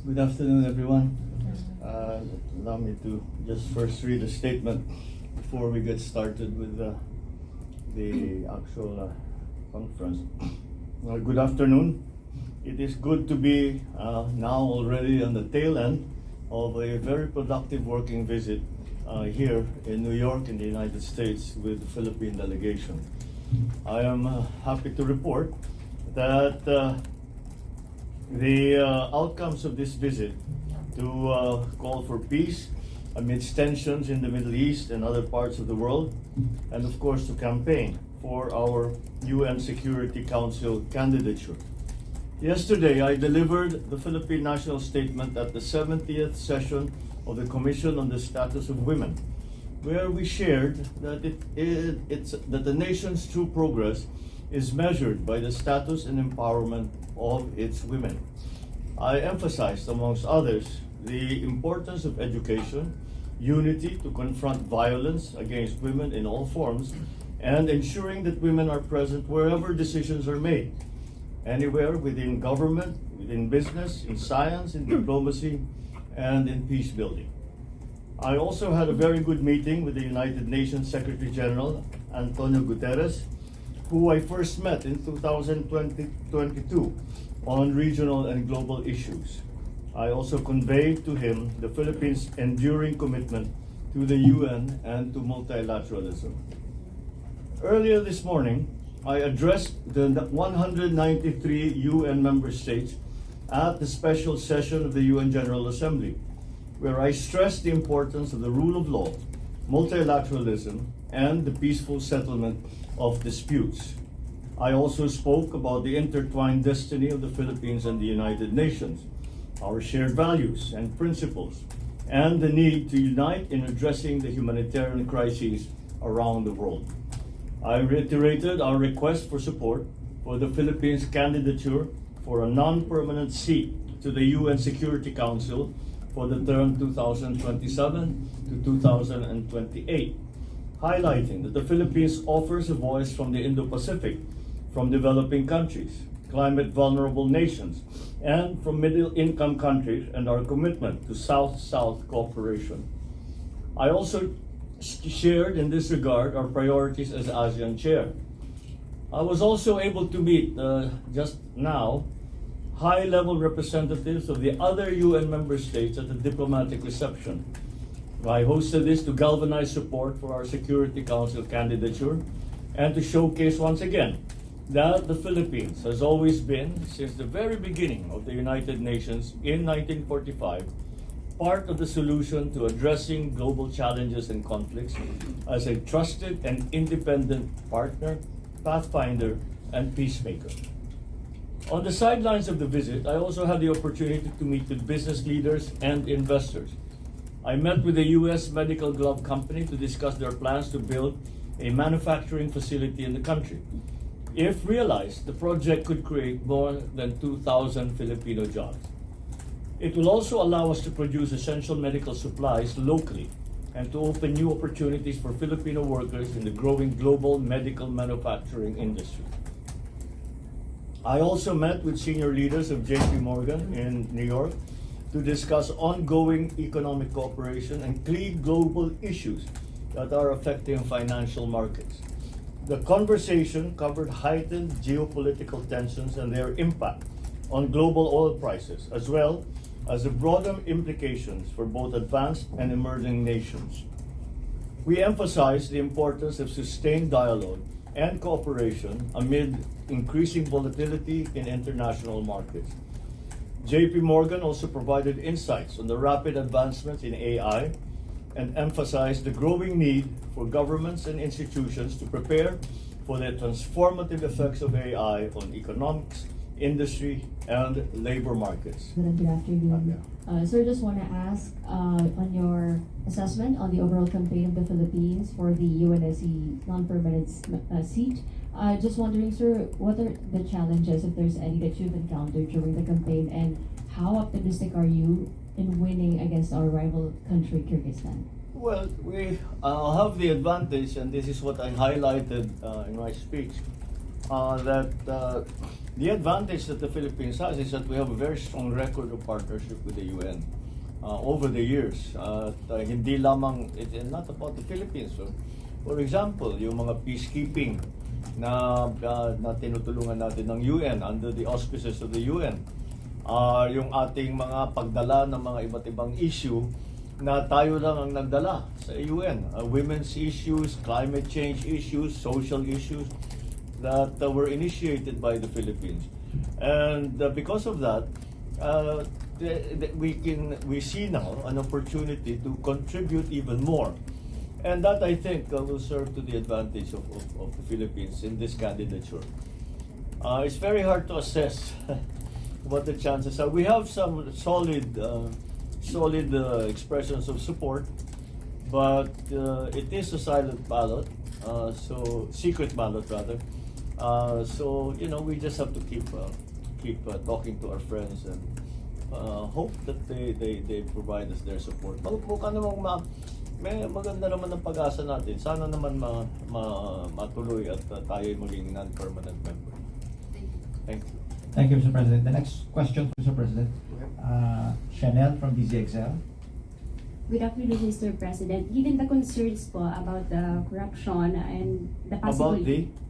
Good afternoon, everyone. Allow me to just first read a statement before we get started with the actual conference. Good afternoon. It is good to be now already on the tail end of a very productive working visit here in New York in the United States with the Philippine delegation. I am happy to report that the outcomes of this visit to call for peace amidst tensions in the Middle East and other parts of the world, and of course to campaign for our UN Security Council candidature. Yesterday, I delivered the Philippine National Statement at the 70th session of the Commission on the Status of Women, where we shared that that the nation's true progress is measured by the status and empowerment of its women. I emphasized, amongst others, the importance of education, unity to confront violence against women in all forms, and ensuring that women are present wherever decisions are made, anywhere within government, within business, in science, in diplomacy, and in peace building. I also had a very good meeting with the United Nations Secretary General, Antonio Guterres, who I first met in 2022 on regional and global issues. I also conveyed to him the Philippines' enduring commitment to the UN and to multilateralism. Earlier this morning, I addressed the 193 UN member states at the special session of the UN General Assembly, where I stressed the importance of the rule of law, multilateralism, and the peaceful settlement of disputes. I also spoke about the intertwined destiny of the Philippines and the United Nations, our shared values and principles, and the need to unite in addressing the humanitarian crises around the world. I reiterated our request for support for the Philippines' candidature for a non-permanent seat to the UN Security Council for the term 2027 to 2028, highlighting that the Philippines offers a voice from the Indo-Pacific, from developing countries, climate-vulnerable nations, and from middle-income countries, and our commitment to South-South cooperation. I also shared in this regard our priorities as ASEAN Chair. I was also able to meet, just now, high-level representatives of the other UN member states at the diplomatic reception. I hosted this to galvanize support for our Security Council candidature and to showcase once again that the Philippines has always been, since the very beginning of the United Nations in 1945, part of the solution to addressing global challenges and conflicts as a trusted and independent partner, pathfinder, and peacemaker. On the sidelines of the visit, I also had the opportunity to meet with business leaders and investors. I met with a U.S. medical glove company to discuss their plans to build a manufacturing facility in the country. If realized, the project could create more than 2,000 Filipino jobs. It will also allow us to produce essential medical supplies locally and to open new opportunities for Filipino workers in the growing global medical manufacturing industry. I also met with senior leaders of JP Morgan in New York to discuss ongoing economic cooperation and key global issues that are affecting financial markets. The conversation covered heightened geopolitical tensions and their impact on global oil prices, as well as the broader implications for both advanced and emerging nations. We emphasized the importance of sustained dialogue and cooperation amid increasing volatility in international markets. JP Morgan also provided insights on the rapid advancements in AI and emphasized the growing need for governments and institutions to prepare for the transformative effects of AI on economics, industry, and labor markets. Good afternoon. Sir, just want to ask on your assessment on the overall campaign of the Philippines for the UNSC non-permanent seat. Just wondering, sir, what are the challenges, if there's any, that you've encountered during the campaign, and how optimistic are you in winning against our rival country, Kyrgyzstan? Well, we have the advantage, and this is what I highlighted in my speech, the advantage that the Philippines has is that we have a very strong record of partnership with the UN over the years. Hindi lamang, it's not about the Philippines. So, for example, yung mga peacekeeping na tinutulungan natin ng UN under the auspices of the UN. Yung ating mga pagdala ng mga iba't ibang issue na tayo lang ang nagdala sa UN. Women's issues, climate change issues, social issues that were initiated by the Philippines. And because of that, we see now an opportunity to contribute even more. And that, I think, will serve to the advantage of the Philippines in this candidature. It's very hard to assess what the chances are. We have some solid expressions of support, but it is a silent ballot, so secret ballot rather. So we just have to keep talking to our friends and hope that they provide us their support. Mukha namang may maganda naman ang pag-asa natin. Sana naman matuloy at tayo maging non-permanent member. Thank you. Thank you, Mr. President. The next question, Mr. President. Chanel from DZXL. Good afternoon, Mr. President. Given the concerns po about the corruption and the possible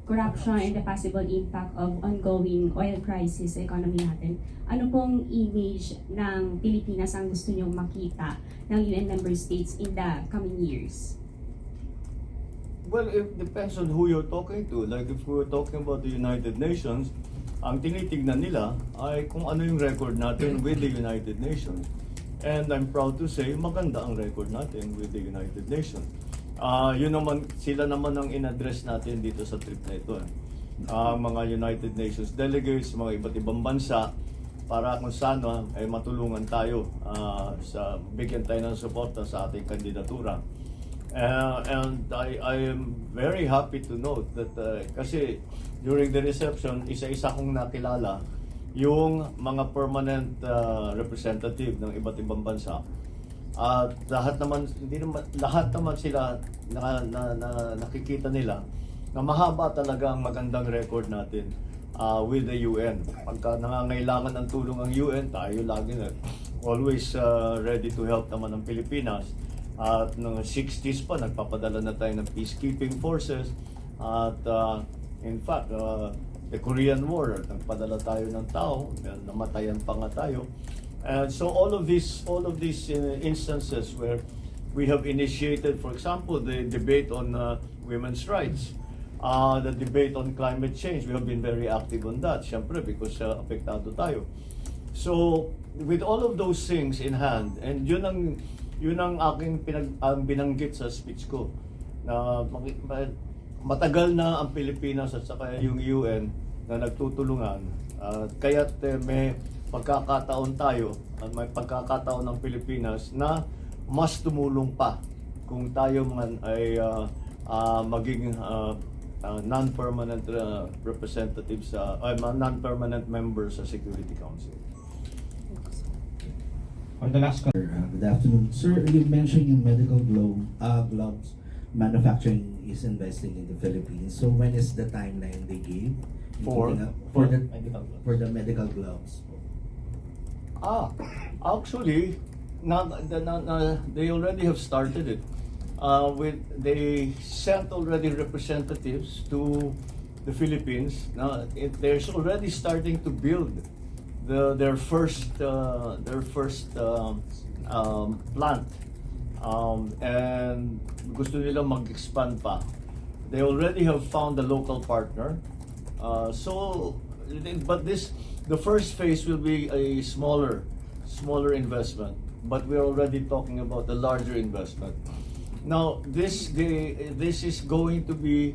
corruption and the possible impact of ongoing oil crisis sa economy natin, ano pong image ng Pilipinas ang gusto niyong makita ng UN member states in the coming years? Well, it depends on who you're talking to. Like if we're talking about the United Nations, ang tinitignan nila ay kung ano yung record natin with the United Nations. And I'm proud to say, maganda ang record natin with the United Nations. Sila naman ang in-address natin dito sa trip na ito. Mga United Nations delegates, mga iba't ibang bansa, para kung sana ay matulungan tayo sa bigyan tayo ng suporta sa ating kandidatura. And I am very happy to note that kasi during the reception, isa-isa kong nakilala yung mga permanent representative ng iba't ibang bansa. At lahat naman sila nakikita nila na mahaba talaga ang magandang record natin with the UN. Pagka nangangailangan ng tulong ang UN, tayo lagi always ready to help naman ng Pilipinas. At noong 60s pa, nagpapadala na tayo ng peacekeeping forces. At in fact, the Korean War, nagpadala tayo ng tao, namatayan pa nga tayo. And so all of these instances where we have initiated, for example, the debate on women's rights, the debate on climate change, we have been very active on that, syempre, because apektado tayo. So with all of those things in hand, and yun ang aking binanggit sa speech ko, na matagal na ang Pilipinas at saka yung UN na nagtutulungan, kaya't may pagkakataon tayo at may pagkakataon ng Pilipinas na mas tumulong pa kung tayo man ay maging non-permanent representatives, non-permanent members sa Security Council. For the last question. Good afternoon. Sir, you mentioned yung medical gloves manufacturing is investing in the Philippines. So when is the timeline they gave? For the medical gloves. Actually, they already have started it. They sent already representatives to the Philippines. Now they're already starting to build their first plant, and gusto nila mag-expand pa. They already have found a local partner. The first phase will be a smaller investment, but we're already talking about a larger investment. Now, this is going to be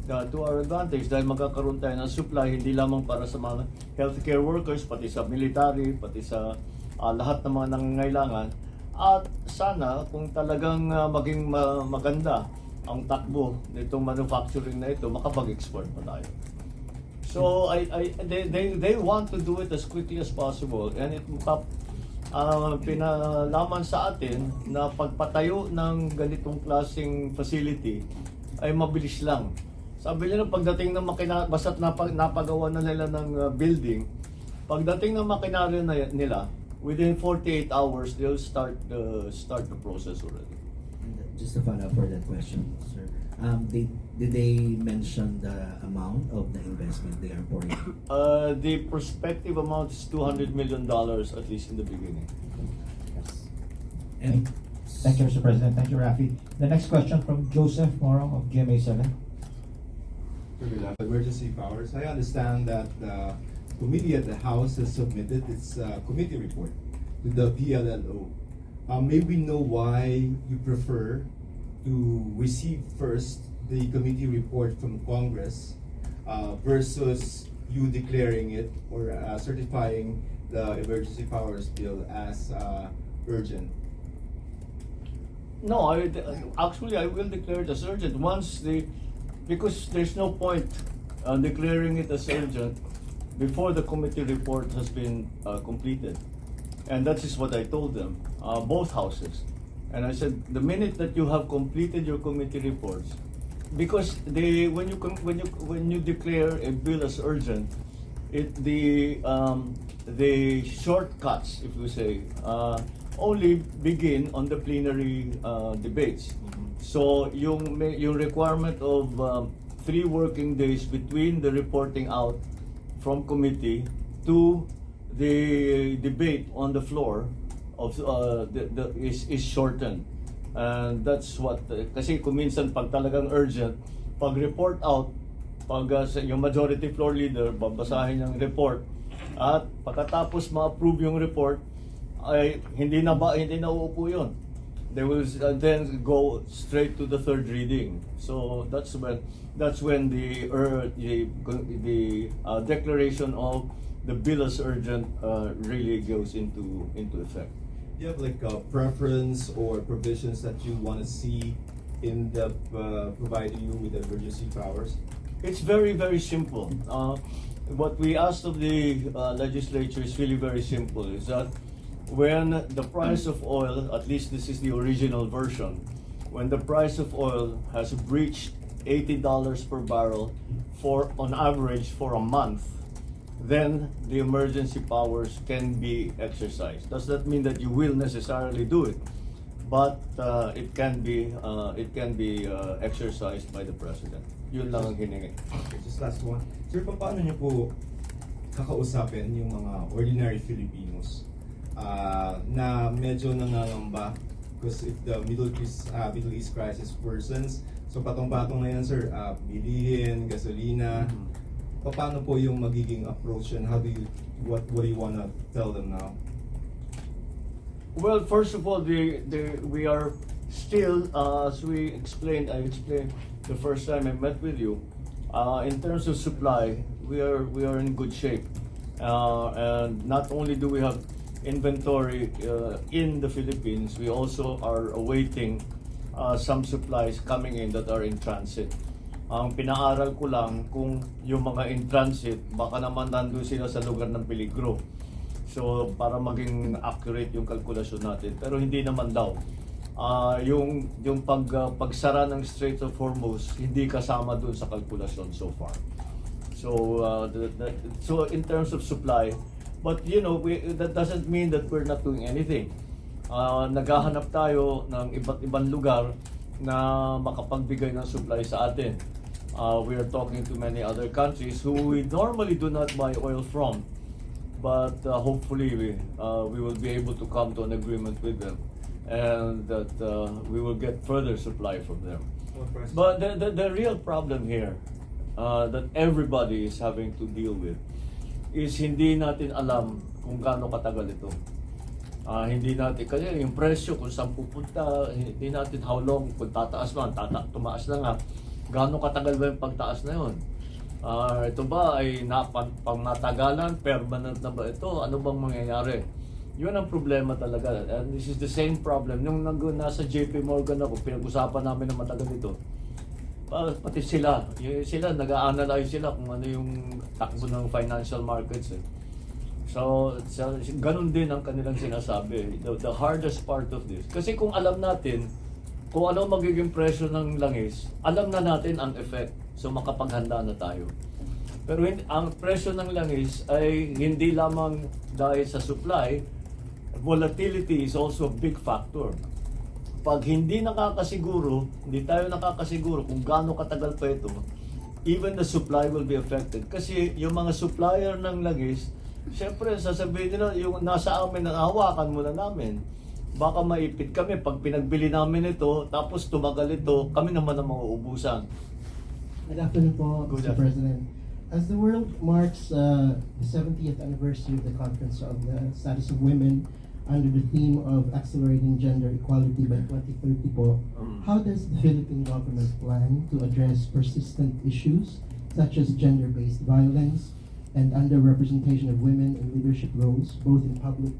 to our advantage dahil magkakaroon tayo ng supply hindi lamang para sa mga healthcare workers, pati sa military, pati sa lahat ng mga nangangailangan. At sana kung talagang maging maganda ang takbo nitong manufacturing na ito, makapag-export pa tayo. So they want to do it as quickly as possible, and it pinalaman sa atin na pagpatayo ng ganitong klaseng facility ay mabilis lang. Sabi nila pagdating ng makina, basta't napagawa na nila ng building, pagdating ng makinarya nila, within 48 hours, they'll start the process already. Just to follow up for that question, sir. Did they mention the amount of the investment they are pouring? The prospective amount is $200 million, at least in the beginning. And Thank you, Mr. President. Thank you, Rafi. The next question from Joseph Morong of GMA7. Emergency powers. I understand that the committee at the House has submitted its committee report to the PLLO. May we know why you prefer to receive first the committee report from Congress versus you declaring it or certifying the emergency powers bill as urgent? No, actually I will declare it as urgent because there's no point declaring it as urgent before the committee report has been completed. And that is what I told them, both houses. And I said, the minute that you have completed your committee reports, because when you declare a bill as urgent, the shortcuts, if we say, only begin on the plenary debates. So yung requirement of 3 working days between the reporting out from committee to the debate on the floor of is shortened. And that's what kasi kung minsan pag talagang urgent, pag report out, pag yung majority floor leader babasahin yung report at pagkatapos ma-approve yung report ay hindi na uupo yun. They will then go straight to the 3rd reading. So that's when the declaration of the bill as urgent really goes into effect. Do you have like a preference or provisions that you want to see in the providing you with emergency powers? It's very, very simple. What we asked of the legislature is really very simple. Is that when the price of oil, at least this is the original version, when the price of oil has breached $80 per barrel on average for a month, then the emergency powers can be exercised. Does that mean that you will necessarily do it? But it can be exercised by the president. Yun lang ang hiningi. Okay, just last one. Sir, paano niyo po kakausapin yung mga ordinary Filipinos na medyo nangangamba because if the Middle East crisis worsens, so patong-patong na yan, sir, bilihin, gasolina, paano po yung magiging approach and what do you want to tell them now? Well, first of all, we are still, as I explained the first time I met with you, in terms of supply, we are in good shape. And not only do we have inventory in the Philippines, we also are awaiting some supplies coming in that are in transit. Ang pinaaral ko lang kung yung mga in transit, baka naman nandun sila sa lugar ng peligro. So, para maging accurate yung kalkulasyon natin. Pero hindi naman daw. Yung pagsara ng Strait of Hormuz, hindi kasama dun sa kalkulasyon so far. So, so in terms of supply, but you know, that doesn't mean that we're not doing anything. Naghahanap tayo ng iba't ibang lugar na makapagbigay ng supply sa atin. We are talking to many other countries who we normally do not buy oil from, but hopefully we will be able to come to an agreement with them, and that we will get further supply from them. But the real problem here that everybody is having to deal with is hindi natin alam kung gaano katagal ito. Hindi natin, kasi yung presyo kung saan pupunta, hindi natin how long, kung tataas man, tumaas na nga, gaano katagal ba yung pagtaas na yun? Ito ba ay pangmatagalan, permanent na ba ito? Ano bang mangyayari? Yun ang problema talaga. And this is the same problem. Nung nasa JP Morgan ako, pinag-usapan namin na matagal ito. Pati sila nag-a-analyze sila kung ano yung takbo ng financial markets. So ganun din ang kanilang sinasabi. The hardest part of this. Kasi kung alam natin kung ano magiging presyo ng langis, alam na natin ang effect. So makapaghanda na tayo. Pero ang presyo ng langis ay hindi lamang dahil sa supply, volatility is also a big factor. Pag hindi tayo nakakasiguro kung gaano katagal pa ito, even the supply will be affected. Kasi yung mga supplier ng langis, syempre sasabihin nila, yung nasa amin, hawakan muna namin. Baka maipit kami pag pinagbili namin ito, tapos tumagal ito, kami naman ang mauubusan. Good afternoon po, Good Mr. afternoon. President. As the world marks the 70th anniversary of the Conference of the Status of Women under the theme of accelerating gender equality by 2030 po, how does the Philippine government plan to address persistent issues such as gender-based violence and underrepresentation of women in leadership roles, both in public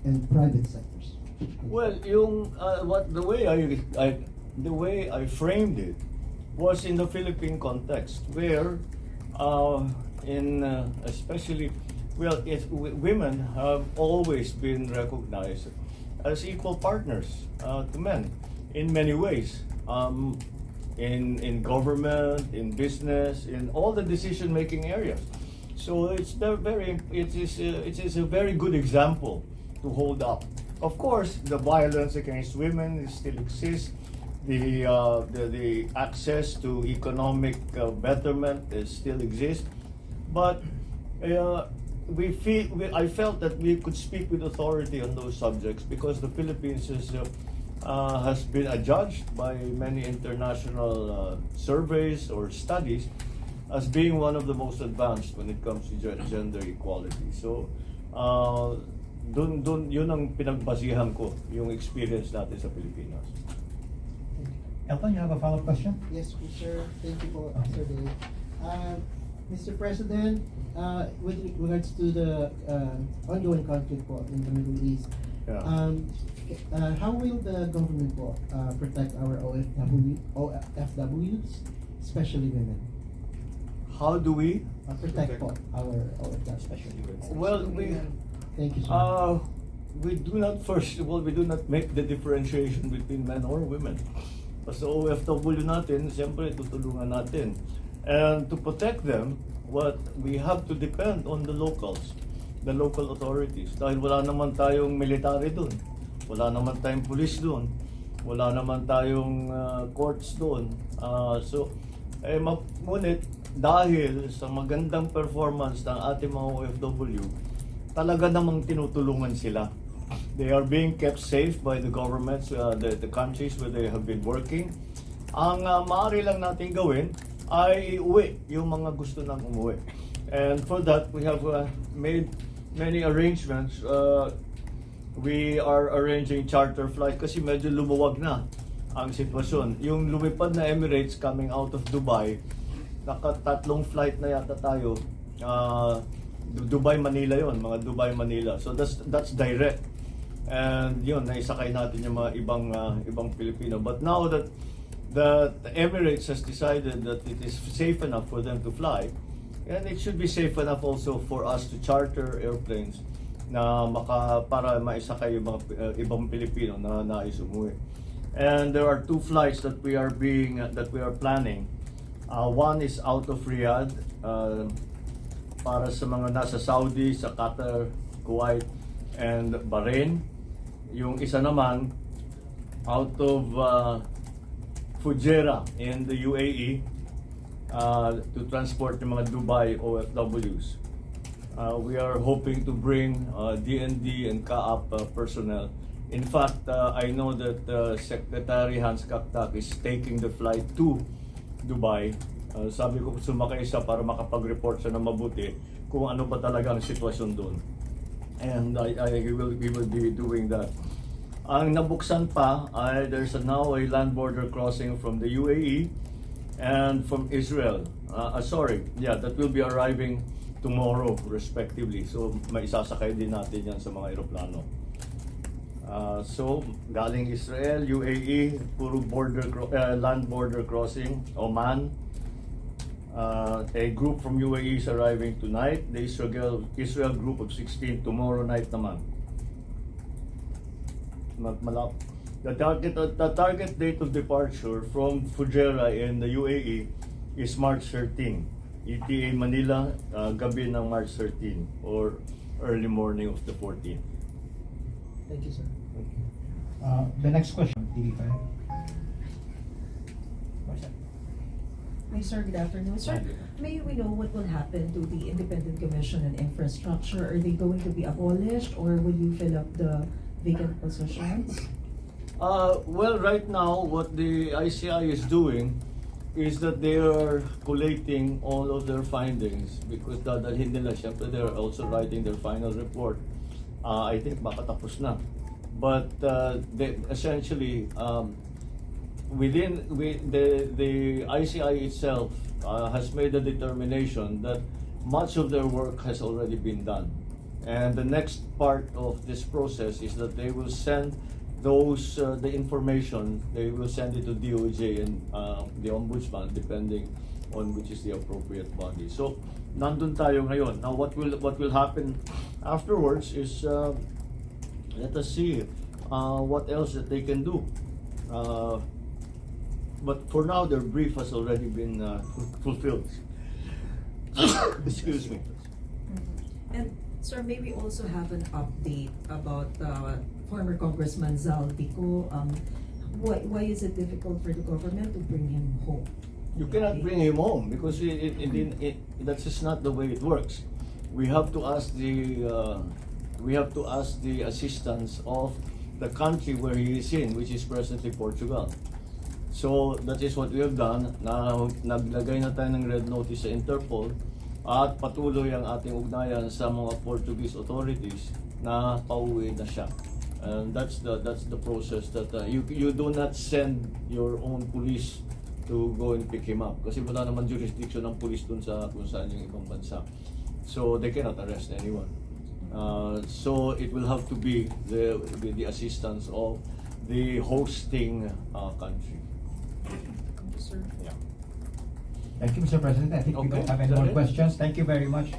and private sectors? Well, the way I framed it was in the Philippine context, where especially, women have always been recognized as equal partners to men in many ways, in government, in business, in all the decision-making areas. So it is a very good example to hold up. Of course, the violence against women still exists. The access to economic betterment still exists, but I felt that we could speak with authority on those subjects because the Philippines has been adjudged by many international surveys or studies as being one of the most advanced when it comes to gender equality. So, yun ang pinagbasihan ko, yung experience natin sa Pilipinas. Elton, you have a follow-up question? Yes, sir. Thank you po, Sir Dave. Mr. President, with regards to the ongoing conflict po in the Middle East, Yeah. how will the government po protect our OFWs, especially women? How do we? Protect po our OFWs, especially women. Well, Thank you, sir. we do not make the differentiation between men or women. Basta OFW natin, siyempre tutulungan natin. And to protect them, we have to depend on the local authorities. Dahil wala naman tayong military doon, wala naman tayong police doon, wala naman tayong courts doon. Ngunit dahil sa magandang performance ng ating mga OFW, talaga namang tinutulungan sila. They are being kept safe by the governments, the countries where they have been working. Ang maaari lang natin gawin ay uwi yung mga gusto nang umuwi. And for that, we have made many arrangements. We are arranging charter flights kasi medyo lumuwag na ang sitwasyon. Yung lumipad na Emirates coming out of Dubai, nakatatlong flight na yata tayo. Dubai-Manila yon, mga Dubai-Manila. So that's direct. And yun, naisakay natin yung mga ibang Pilipino. But now that the Emirates has decided that it is safe enough for them to fly, and it should be safe enough also for us to charter airplanes na para maisakay yung mga ibang Pilipino na nais umuwi. And there are 2 flights that we are planning. One is out of Riyadh para sa mga nasa Saudi, sa Qatar, Kuwait, and Bahrain. Yung isa naman out of Fujairah in the UAE to transport yung mga Dubai OFWs. We are hoping to bring DND and CAAP personnel. In fact, I know that Secretary Hans Kaktak is taking the flight to Dubai. Sabi ko sumakay siya para makapag-report siya na mabuti kung ano ba talaga ang sitwasyon doon. And we will be doing that. Ang nabuksan pa ay now a land border crossing from the UAE and from Israel. That will be arriving tomorrow respectively. So maisasakay din natin yan sa mga eroplano. So galing Israel, UAE, puro land border crossing. Oman, a group from UAE is arriving tonight. The Israel group of 16 tomorrow night naman. The target date of departure from Fujairah in the UAE is March 13. ETA Manila, gabi ng March 13 or early morning of the 14th. Thank you, sir. The next question, TV5. Hi, sir. Good afternoon. Sir, may we know what will happen to the Independent Commission on Infrastructure? Are they going to be abolished, or will you fill up the vacant positions? Well, right now, what the ICI is doing is that they are collating all of their findings because dadalhin nila, syempre they're also writing their final report. I think baka tapos na. But they essentially, the ICI itself has made a determination that much of their work has already been done. And the next part of this process is that they will send those the information, they will send it to DOJ and the Ombudsman, depending on which is the appropriate body. So nandun tayo ngayon. Now what will happen afterwards is let us see what else that they can do. But for now, their brief has already been fulfilled. Excuse me. And, sir, may we also have an update about former Congressman Zaldico? Why is it difficult for the government to bring him home? You cannot bring him home because that's just not the way it works. We have to ask the assistance of the country where he is in, which is presently Portugal. So that is what we have done. Naglagay na tayo ng red notice sa Interpol at patuloy ang ating ugnayan sa mga Portuguese authorities na pauwi na siya. And that's the process that you do not send your own police to go and pick him up kasi wala naman jurisdiction ng police dun sa kung saan yung ibang bansa. So they cannot arrest anyone. So it will have to be the assistance of the hosting country. Thank you, Mr. President. I think we don't have any more questions. Thank you very much.